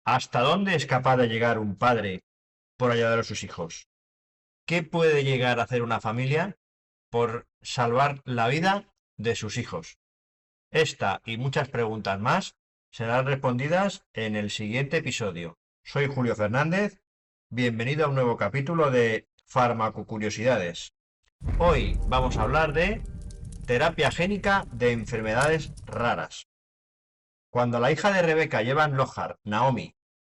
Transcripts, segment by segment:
¿Hasta dónde es capaz de llegar un padre por ayudar a sus hijos? ¿Qué puede llegar a hacer una familia por salvar la vida de sus hijos? Esta y muchas preguntas más serán respondidas en el siguiente episodio. Soy Julio Fernández, bienvenido a un nuevo capítulo de Farmacocuriosidades. Hoy vamos a hablar de terapia génica de enfermedades raras. Cuando a la hija de Rebeca y Evan Lohar, Naomi,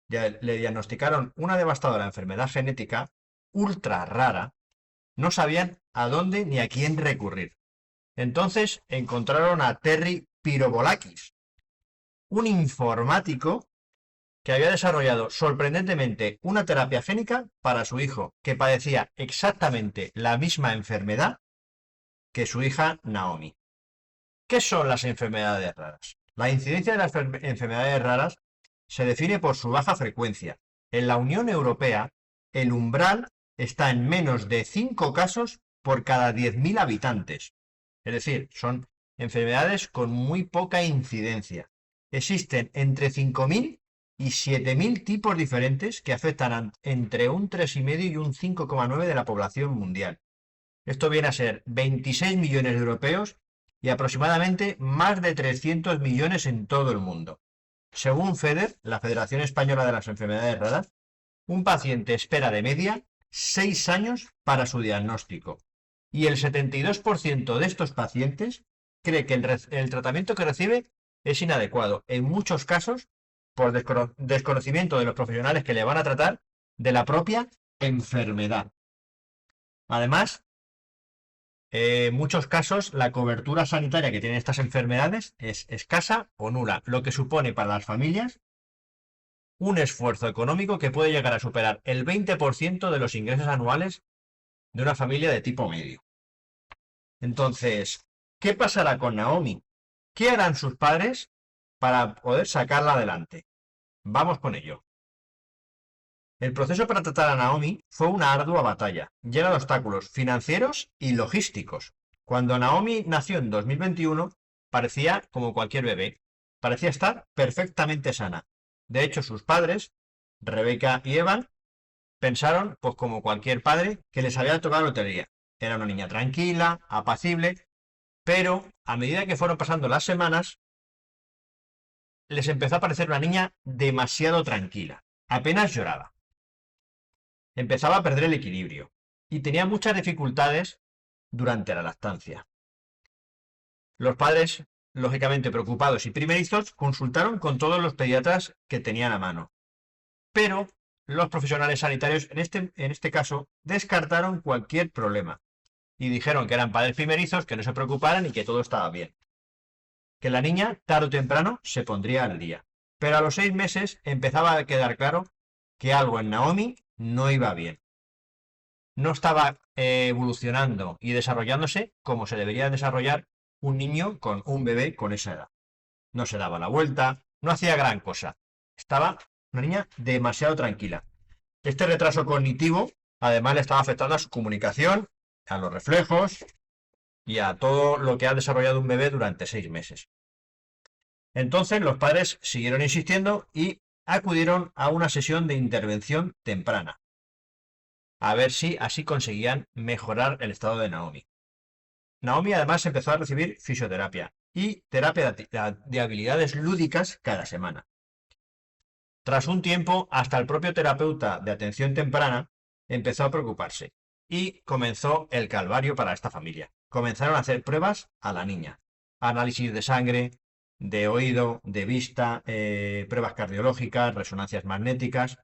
le diagnosticaron una devastadora enfermedad genética ultra rara, no sabían a dónde ni a quién recurrir. Entonces encontraron a Terry Pyrobolakis, un informático que había desarrollado sorprendentemente una terapia génica para su hijo, que padecía exactamente la misma enfermedad que su hija Naomi. ¿Qué son las enfermedades raras? La incidencia de las enfermedades raras se define por su baja frecuencia. En la Unión Europea, el umbral está en menos de 5 casos por cada 10.000 habitantes. Es decir, son enfermedades con muy poca incidencia. Existen entre 5.000 y 7.000 tipos diferentes que afectan entre un 3,5 y un 5,9 de la población mundial. Esto viene a ser 26 millones de europeos y aproximadamente más de 300 millones en todo el mundo. Según FEDER, la Federación Española de las Enfermedades Raras, un paciente espera de media 6 años para su diagnóstico y el 72% de estos pacientes cree que el tratamiento que recibe es inadecuado, en muchos casos por desconocimiento de los profesionales que le van a tratar de la propia enfermedad. Además, en muchos casos la cobertura sanitaria que tienen estas enfermedades es escasa o nula, lo que supone para las familias un esfuerzo económico que puede llegar a superar el 20% de los ingresos anuales de una familia de tipo medio. Entonces, ¿qué pasará con Naomi? ¿Qué harán sus padres para poder sacarla adelante? Vamos con ello. El proceso para tratar a Naomi fue una ardua batalla, llena de obstáculos financieros y logísticos. Cuando Naomi nació en 2021, parecía como cualquier bebé, parecía estar perfectamente sana. De hecho, sus padres, Rebeca y Evan, pensaron, pues como cualquier padre, que les había tocado lotería. Era una niña tranquila, apacible, pero a medida que fueron pasando las semanas, les empezó a parecer una niña demasiado tranquila. Apenas lloraba. Empezaba a perder el equilibrio y tenía muchas dificultades durante la lactancia. Los padres, lógicamente preocupados y primerizos, consultaron con todos los pediatras que tenían a mano. Pero los profesionales sanitarios, en este caso, descartaron cualquier problema y dijeron que eran padres primerizos, que no se preocuparan y que todo estaba bien. Que la niña, tarde o temprano, se pondría al día. Pero a los 6 meses empezaba a quedar claro que algo en Naomi no iba bien. No estaba evolucionando y desarrollándose como se debería desarrollar un niño con un bebé con esa edad. No se daba la vuelta, no hacía gran cosa. Estaba una niña demasiado tranquila. Este retraso cognitivo además le estaba afectando a su comunicación, a los reflejos y a todo lo que ha desarrollado un bebé durante 6 meses. Entonces los padres siguieron insistiendo y acudieron a una sesión de intervención temprana, a ver si así conseguían mejorar el estado de Naomi. Naomi además empezó a recibir fisioterapia y terapia de habilidades lúdicas cada semana. Tras un tiempo, hasta el propio terapeuta de atención temprana empezó a preocuparse y comenzó el calvario para esta familia. Comenzaron a hacer pruebas a la niña, análisis de sangre, de oído, de vista, pruebas cardiológicas, resonancias magnéticas.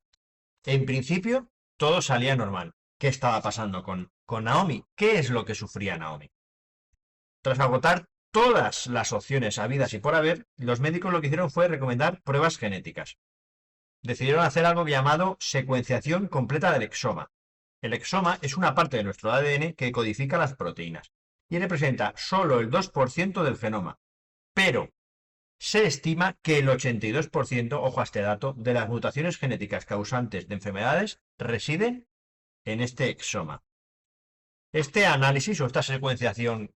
En principio, todo salía normal. ¿Qué estaba pasando con Naomi? ¿Qué es lo que sufría Naomi? Tras agotar todas las opciones habidas y por haber, los médicos lo que hicieron fue recomendar pruebas genéticas. Decidieron hacer algo llamado secuenciación completa del exoma. El exoma es una parte de nuestro ADN que codifica las proteínas y representa solo el 2% del genoma. Pero se estima que el 82%, ojo a este dato, de las mutaciones genéticas causantes de enfermedades residen en este exoma. Este análisis o esta secuenciación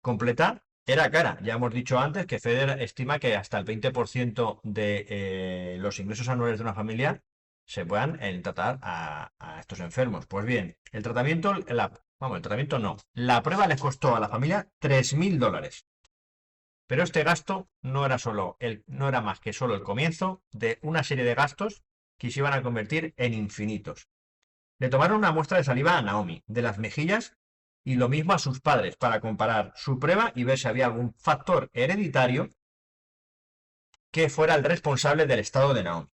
completa era cara. Ya hemos dicho antes que FEDER estima que hasta el 20% de los ingresos anuales de una familia se puedan tratar a estos enfermos. Pues bien, el tratamiento, vamos, el tratamiento no. La prueba les costó a la familia $3.000. Pero este gasto no era más que solo el comienzo de una serie de gastos que se iban a convertir en infinitos. Le tomaron una muestra de saliva a Naomi, de las mejillas, y lo mismo a sus padres, para comparar su prueba y ver si había algún factor hereditario que fuera el responsable del estado de Naomi.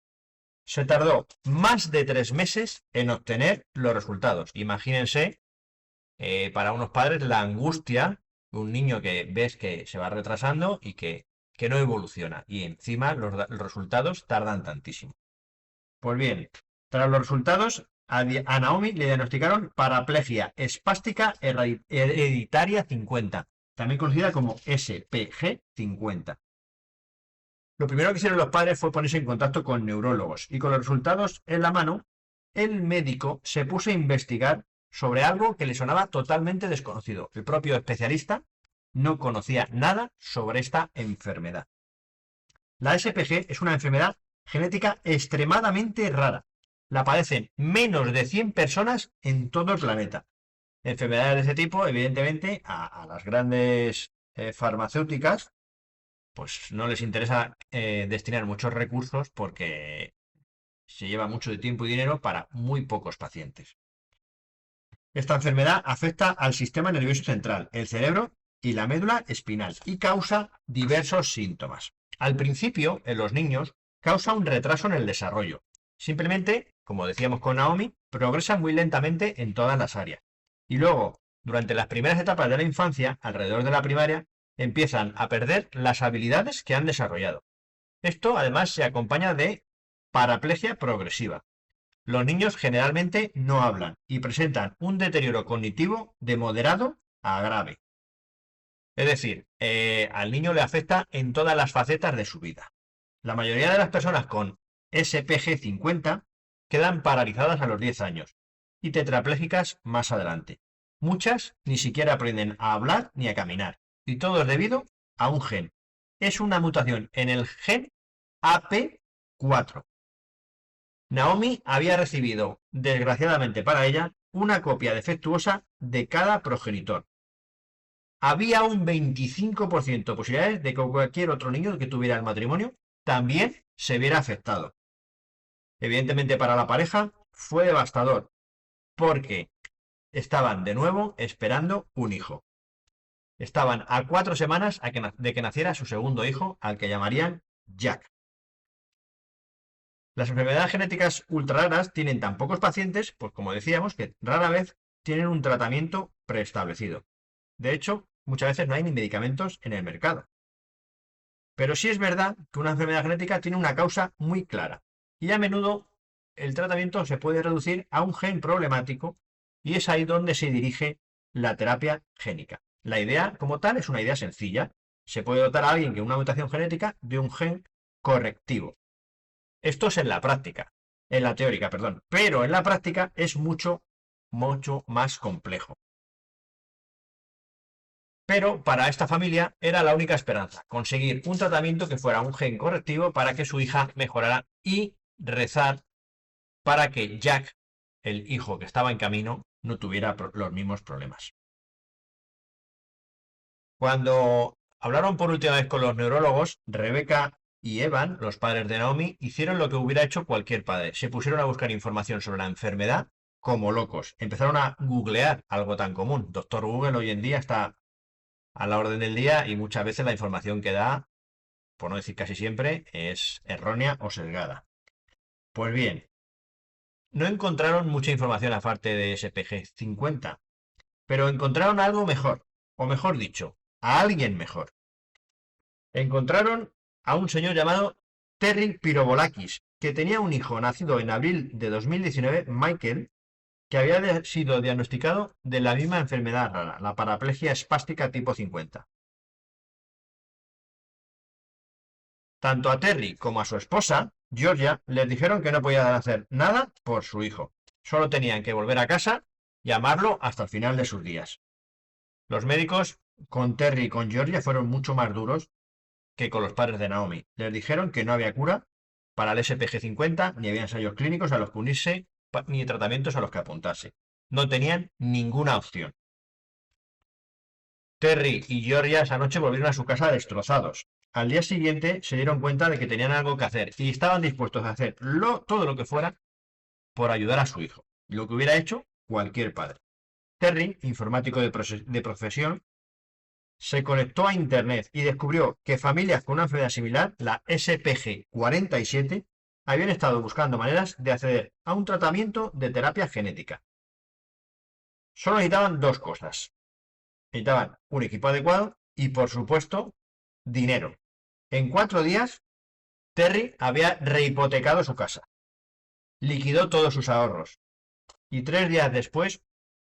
Se tardó más de 3 meses en obtener los resultados. Imagínense, para unos padres, la angustia de un niño que ves que se va retrasando y que no evoluciona. Y encima los resultados tardan tantísimo. Pues bien, tras los resultados, a Naomi le diagnosticaron paraplegia espástica hereditaria 50, también conocida como SPG 50. Lo primero que hicieron los padres fue ponerse en contacto con neurólogos y con los resultados en la mano, el médico se puso a investigar sobre algo que le sonaba totalmente desconocido. El propio especialista no conocía nada sobre esta enfermedad. La SPG es una enfermedad genética extremadamente rara. La padecen menos de 100 personas en todo el planeta. Enfermedades de ese tipo, evidentemente, a las grandes farmacéuticas, pues no les interesa destinar muchos recursos porque se lleva mucho de tiempo y dinero para muy pocos pacientes. Esta enfermedad afecta al sistema nervioso central, el cerebro y la médula espinal y causa diversos síntomas. Al principio, en los niños, causa un retraso en el desarrollo. Simplemente, como decíamos con Naomi, progresa muy lentamente en todas las áreas. Y luego, durante las primeras etapas de la infancia, alrededor de la primaria, empiezan a perder las habilidades que han desarrollado. Esto, además, se acompaña de paraplegia progresiva. Los niños generalmente no hablan y presentan un deterioro cognitivo de moderado a grave. Es decir, al niño le afecta en todas las facetas de su vida. La mayoría de las personas con SPG 50 quedan paralizadas a los 10 años y tetraplégicas más adelante. Muchas ni siquiera aprenden a hablar ni a caminar, y todo es debido a un gen. Es una mutación en el gen AP4. Naomi había recibido, desgraciadamente para ella, una copia defectuosa de cada progenitor. Había un 25% de posibilidades de que cualquier otro niño que tuviera el matrimonio también se viera afectado. Evidentemente para la pareja fue devastador, porque estaban de nuevo esperando un hijo. Estaban a 4 semanas de que naciera su segundo hijo, al que llamarían Jack. Las enfermedades genéticas ultrararas tienen tan pocos pacientes, pues como decíamos, que rara vez tienen un tratamiento preestablecido. De hecho, muchas veces no hay ni medicamentos en el mercado. Pero sí es verdad que una enfermedad genética tiene una causa muy clara, y a menudo el tratamiento se puede reducir a un gen problemático, y es ahí donde se dirige la terapia génica. La idea como tal es una idea sencilla. Se puede dotar a alguien con una mutación genética de un gen correctivo. Esto es en la práctica, en la teórica, perdón, pero en la práctica es mucho, mucho más complejo. Pero para esta familia era la única esperanza, conseguir un tratamiento que fuera un gen correctivo para que su hija mejorara y rezar para que Jack, el hijo que estaba en camino, no tuviera los mismos problemas. Cuando hablaron por última vez con los neurólogos, Rebecca y Evan, los padres de Naomi, hicieron lo que hubiera hecho cualquier padre. Se pusieron a buscar información sobre la enfermedad como locos. Empezaron a googlear algo tan común. Doctor Google hoy en día está a la orden del día y muchas veces la información que da, por no decir casi siempre, es errónea o sesgada. Pues bien, no encontraron mucha información aparte de SPG 50, pero encontraron algo mejor, o mejor dicho, a alguien mejor. Encontraron a un señor llamado Terry Pyrovolakis, que tenía un hijo nacido en abril de 2019, Michael, que había sido diagnosticado de la misma enfermedad rara, la paraplegia espástica tipo 50. Tanto a Terry como a su esposa, Georgia, les dijeron que no podían hacer nada por su hijo. Solo tenían que volver a casa y amarlo hasta el final de sus días. Los médicos con Terry y con Georgia fueron mucho más duros que con los padres de Naomi. Les dijeron que no había cura para el SPG50, ni había ensayos clínicos a los que unirse, ni tratamientos a los que apuntarse. No tenían ninguna opción. Terry y Georgia esa noche volvieron a su casa destrozados. Al día siguiente se dieron cuenta de que tenían algo que hacer y estaban dispuestos a hacer todo lo que fuera por ayudar a su hijo, lo que hubiera hecho cualquier padre. Terry, informático de profesión, se conectó a Internet y descubrió que familias con una enfermedad similar, la SPG47, habían estado buscando maneras de acceder a un tratamiento de terapia genética. Solo necesitaban dos cosas. Necesitaban un equipo adecuado y, por supuesto, dinero. En 4 días, Terry había rehipotecado su casa, liquidó todos sus ahorros y 3 días después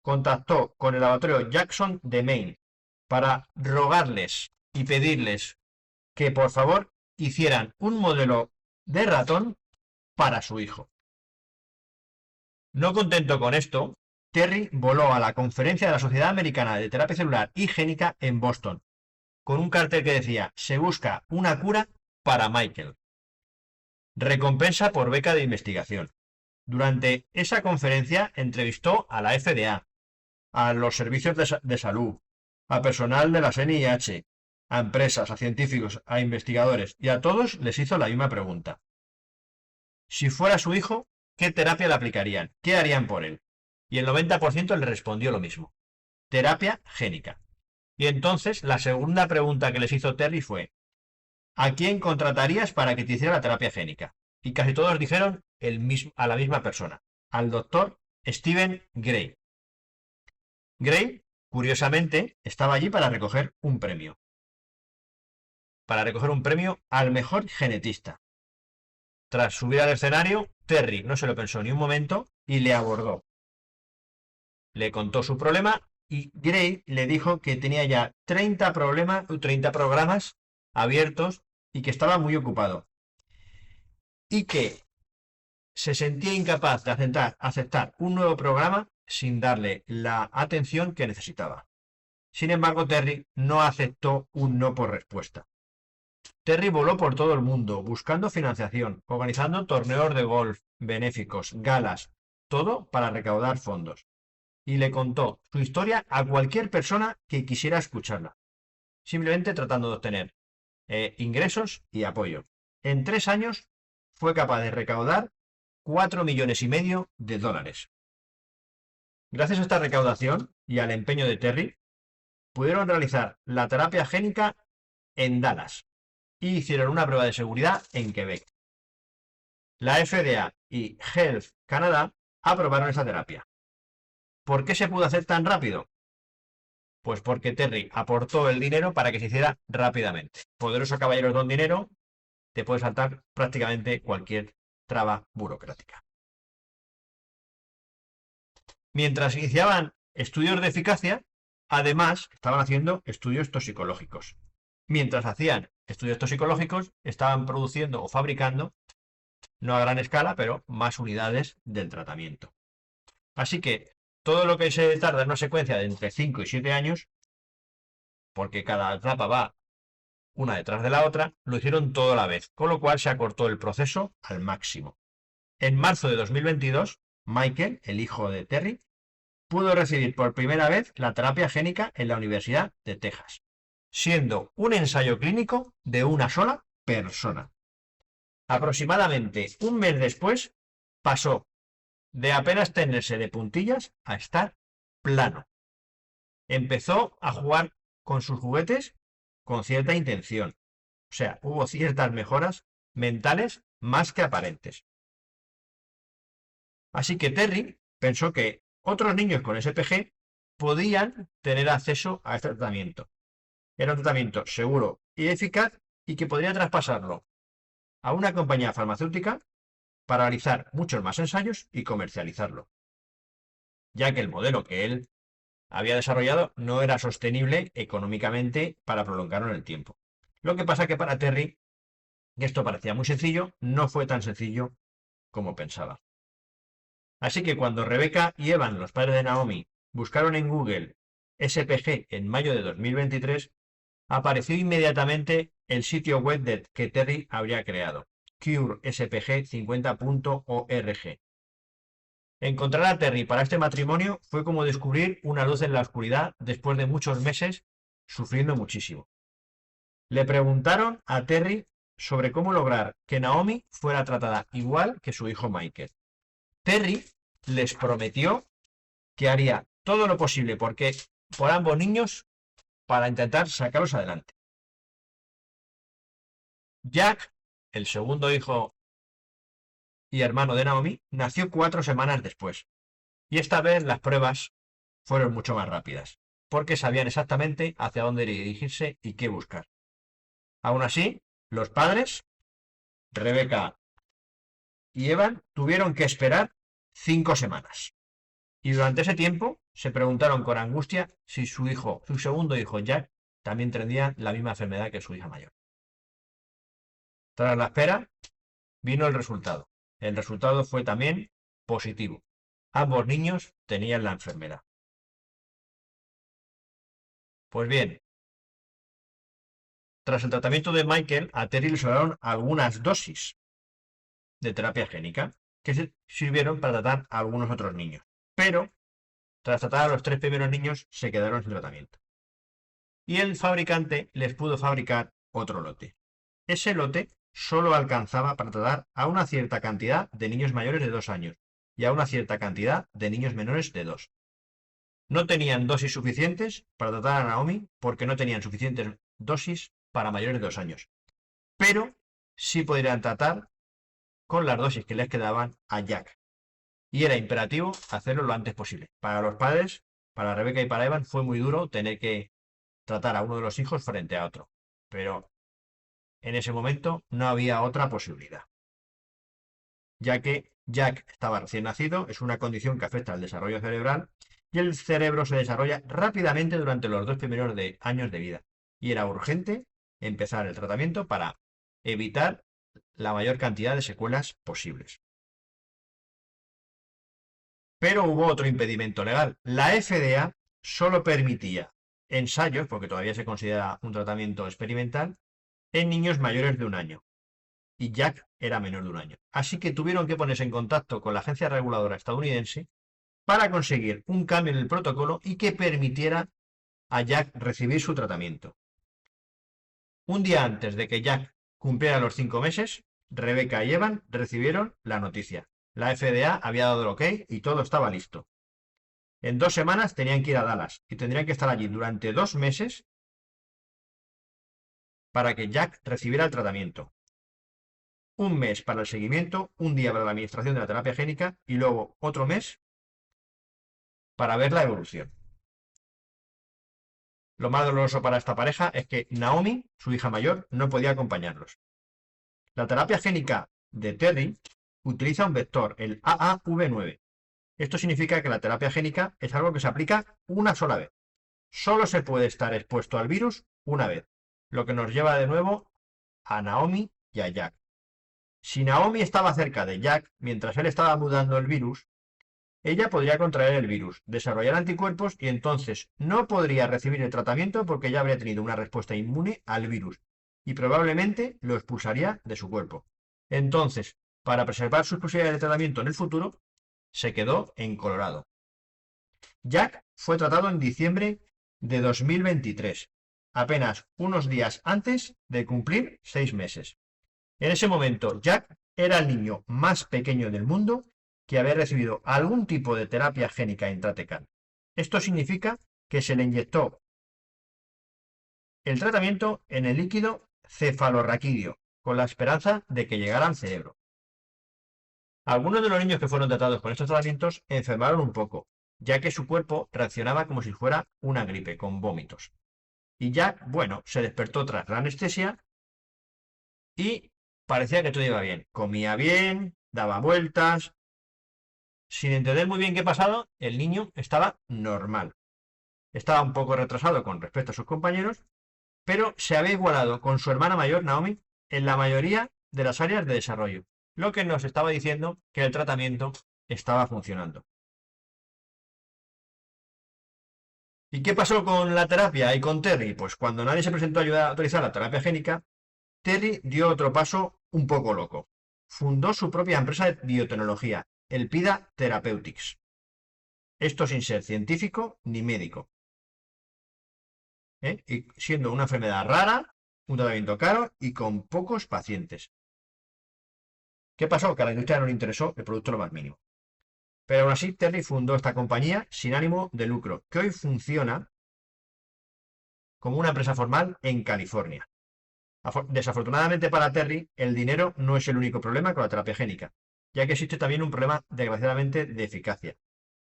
contactó con el laboratorio Jackson de Maine para rogarles y pedirles que por favor hicieran un modelo de ratón para su hijo. No contento con esto, Terry voló a la conferencia de la Sociedad Americana de Terapia Celular y Génica en Boston, con un cartel que decía: se busca una cura para Michael. Recompensa por beca de investigación. Durante esa conferencia entrevistó a la FDA, a los servicios de salud, a personal de las NIH, a empresas, a científicos, a investigadores, y a todos les hizo la misma pregunta. Si fuera su hijo, ¿qué terapia le aplicarían? ¿Qué harían por él? Y el 90% le respondió lo mismo: terapia génica. Y entonces la segunda pregunta que les hizo Terry fue: ¿a quién contratarías para que te hiciera la terapia génica? Y casi todos dijeron a la misma persona, al doctor Stephen Gray. Gray, curiosamente, estaba allí para recoger un premio. Para recoger un premio al mejor genetista. Tras subir al escenario, Terry no se lo pensó ni un momento y le abordó. Le contó su problema y Gray le dijo que tenía ya 30 programas abiertos y que estaba muy ocupado. Y que se sentía incapaz de aceptar un nuevo programa sin darle la atención que necesitaba. Sin embargo, Terry no aceptó un no por respuesta. Terry voló por todo el mundo buscando financiación, organizando torneos de golf, benéficos, galas, todo para recaudar fondos. Y le contó su historia a cualquier persona que quisiera escucharla, simplemente tratando de obtener ingresos y apoyo. En 3 años fue capaz de recaudar $4,5 millones. Gracias a esta recaudación y al empeño de Terry, pudieron realizar la terapia génica en Dallas y hicieron una prueba de seguridad en Quebec. La FDA y Health Canada aprobaron esa terapia. ¿Por qué se pudo hacer tan rápido? Pues porque Terry aportó el dinero para que se hiciera rápidamente. Poderoso caballero don dinero, te puede saltar prácticamente cualquier traba burocrática. Mientras iniciaban estudios de eficacia, además estaban haciendo estudios toxicológicos. Mientras hacían estudios toxicológicos, estaban produciendo o fabricando, no a gran escala, pero más unidades del tratamiento. Así que todo lo que se tarda en una secuencia de entre 5 y 7 años, porque cada etapa va una detrás de la otra, lo hicieron todo a la vez, con lo cual se acortó el proceso al máximo. En marzo de 2022, Michael, el hijo de Terry, pudo recibir por primera vez la terapia génica en la Universidad de Texas, siendo un ensayo clínico de una sola persona. Aproximadamente un mes después, pasó de apenas tenerse de puntillas a estar plano. Empezó a jugar con sus juguetes con cierta intención. O sea, hubo ciertas mejoras mentales más que aparentes. Así que Terry pensó que otros niños con SPG podían tener acceso a este tratamiento. Era un tratamiento seguro y eficaz y que podría traspasarlo a una compañía farmacéutica para realizar muchos más ensayos y comercializarlo, ya que el modelo que él había desarrollado no era sostenible económicamente para prolongarlo en el tiempo. Lo que pasa que para Terry, esto parecía muy sencillo, no fue tan sencillo como pensaba. Así que cuando Rebecca y Evan, los padres de Naomi, buscaron en Google SPG en mayo de 2023, apareció inmediatamente el sitio web que Terry habría creado, curespg50.org. Encontrar a Terry para este matrimonio fue como descubrir una luz en la oscuridad después de muchos meses sufriendo muchísimo. Le preguntaron a Terry sobre cómo lograr que Naomi fuera tratada igual que su hijo Michael. Terry les prometió que haría todo lo posible por ambos niños para intentar sacarlos adelante. Jack, el segundo hijo y hermano de Naomi, nació 4 semanas después. Y esta vez las pruebas fueron mucho más rápidas, porque sabían exactamente hacia dónde dirigirse y qué buscar. Aún así, los padres, Rebecca y Evan, tuvieron que esperar 5 semanas. Y durante ese tiempo se preguntaron con angustia si su segundo hijo Jack, también tendría la misma enfermedad que su hija mayor. Tras la espera, vino el resultado. El resultado fue también positivo. Ambos niños tenían la enfermedad. Pues bien, tras el tratamiento de Michael, a Terry le sobraron algunas dosis de terapia génica que sirvieron para tratar a algunos otros niños. Pero, tras tratar a los 3 primeros niños, se quedaron sin tratamiento. Y el fabricante les pudo fabricar otro lote. Ese lote solo alcanzaba para tratar a una cierta cantidad de niños mayores de 2 años y a una cierta cantidad de niños menores de 2. No tenían dosis suficientes para tratar a Naomi porque no tenían suficientes dosis para mayores de 2 años. Pero sí podrían tratar con las dosis que les quedaban a Jack. Y era imperativo hacerlo lo antes posible. Para los padres, para Rebecca y para Evan, fue muy duro tener que tratar a uno de los hijos frente a otro. Pero en ese momento no había otra posibilidad. Ya que Jack estaba recién nacido, es una condición que afecta al desarrollo cerebral y el cerebro se desarrolla rápidamente durante los 2 primeros años de vida. Y era urgente empezar el tratamiento para evitar la mayor cantidad de secuelas posibles. Pero hubo otro impedimento legal. La FDA solo permitía ensayos, porque todavía se considera un tratamiento experimental, en niños mayores de 1 año. Y Jack era menor de 1 año. Así que tuvieron que ponerse en contacto con la agencia reguladora estadounidense para conseguir un cambio en el protocolo y que permitiera a Jack recibir su tratamiento. Un día antes de que Jack cumpliera los 5 meses, Rebecca y Evan recibieron la noticia. La FDA había dado el ok y todo estaba listo. En 2 semanas tenían que ir a Dallas y tendrían que estar allí durante 2 meses para que Jack recibiera el tratamiento. 1 mes para el seguimiento, 1 día para la administración de la terapia génica y luego otro mes para ver la evolución. Lo más doloroso para esta pareja es que Naomi, su hija mayor, no podía acompañarlos. La terapia génica de Terry utiliza un vector, el AAV9. Esto significa que la terapia génica es algo que se aplica una sola vez. Solo se puede estar expuesto al virus una vez, lo que nos lleva de nuevo a Naomi y a Jack. Si Naomi estaba cerca de Jack mientras él estaba mudando el virus, ella podría contraer el virus, desarrollar anticuerpos y entonces no podría recibir el tratamiento porque ya habría tenido una respuesta inmune al virus y probablemente lo expulsaría de su cuerpo. Entonces, para preservar sus posibilidades de tratamiento en el futuro, se quedó en Colorado. Jack fue tratado en diciembre de 2023, apenas unos días antes de cumplir 6 meses. En ese momento, Jack era el niño más pequeño del mundo que había recibido algún tipo de terapia génica intratecal. Esto significa que se le inyectó el tratamiento en el líquido cefalorraquídeo, con la esperanza de que llegara al cerebro. Algunos de los niños que fueron tratados con estos tratamientos enfermaron un poco, ya que su cuerpo reaccionaba como si fuera una gripe, con vómitos. Y Jack, bueno, se despertó tras la anestesia y parecía que todo iba bien. Comía bien, daba vueltas. Sin entender muy bien qué pasado, el niño estaba normal. Estaba un poco retrasado con respecto a sus compañeros, pero se había igualado con su hermana mayor, Naomi, en la mayoría de las áreas de desarrollo, lo que nos estaba diciendo que el tratamiento estaba funcionando. ¿Y qué pasó con la terapia y con Terry? Pues cuando nadie se presentó a ayudar a autorizar la terapia génica, Terry dio otro paso un poco loco. Fundó su propia empresa de biotecnología, el PIDA Therapeutics. Esto sin ser científico ni médico. Y siendo una enfermedad rara, un tratamiento caro y con pocos pacientes. ¿Qué pasó? Que a la industria no le interesó el producto lo más mínimo. Pero aún así, Terry fundó esta compañía sin ánimo de lucro, que hoy funciona como una empresa formal en California. Desafortunadamente para Terry, el dinero no es el único problema con la terapia génica, ya que existe también un problema, desgraciadamente, de eficacia,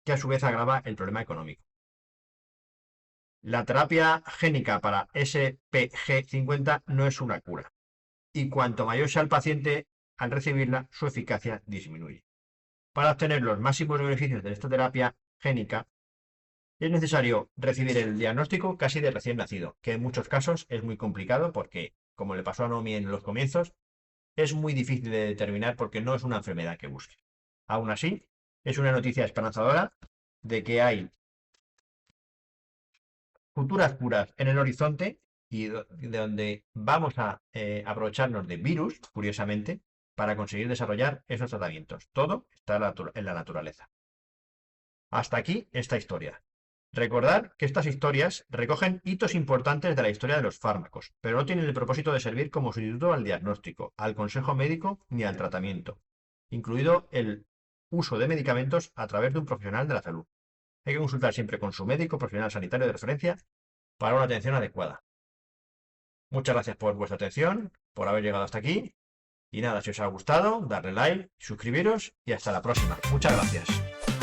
que a su vez agrava el problema económico. La terapia génica para SPG50 no es una cura, y cuanto mayor sea el paciente al recibirla, su eficacia disminuye. Para obtener los máximos beneficios de esta terapia génica, es necesario recibir el diagnóstico casi de recién nacido, que en muchos casos es muy complicado porque, como le pasó a Nomi en los comienzos, es muy difícil de determinar porque no es una enfermedad que busque. Aún así, es una noticia esperanzadora de que hay futuras curas en el horizonte y de donde vamos a aprovecharnos de virus, curiosamente, para conseguir desarrollar esos tratamientos. Todo está en la naturaleza. Hasta aquí esta historia. Recordad que estas historias recogen hitos importantes de la historia de los fármacos, pero no tienen el propósito de servir como sustituto al diagnóstico, al consejo médico ni al tratamiento, incluido el uso de medicamentos a través de un profesional de la salud. Hay que consultar siempre con su médico profesional sanitario de referencia para una atención adecuada. Muchas gracias por vuestra atención, por haber llegado hasta aquí. Y nada, si os ha gustado, darle like, suscribiros y hasta la próxima. Muchas gracias.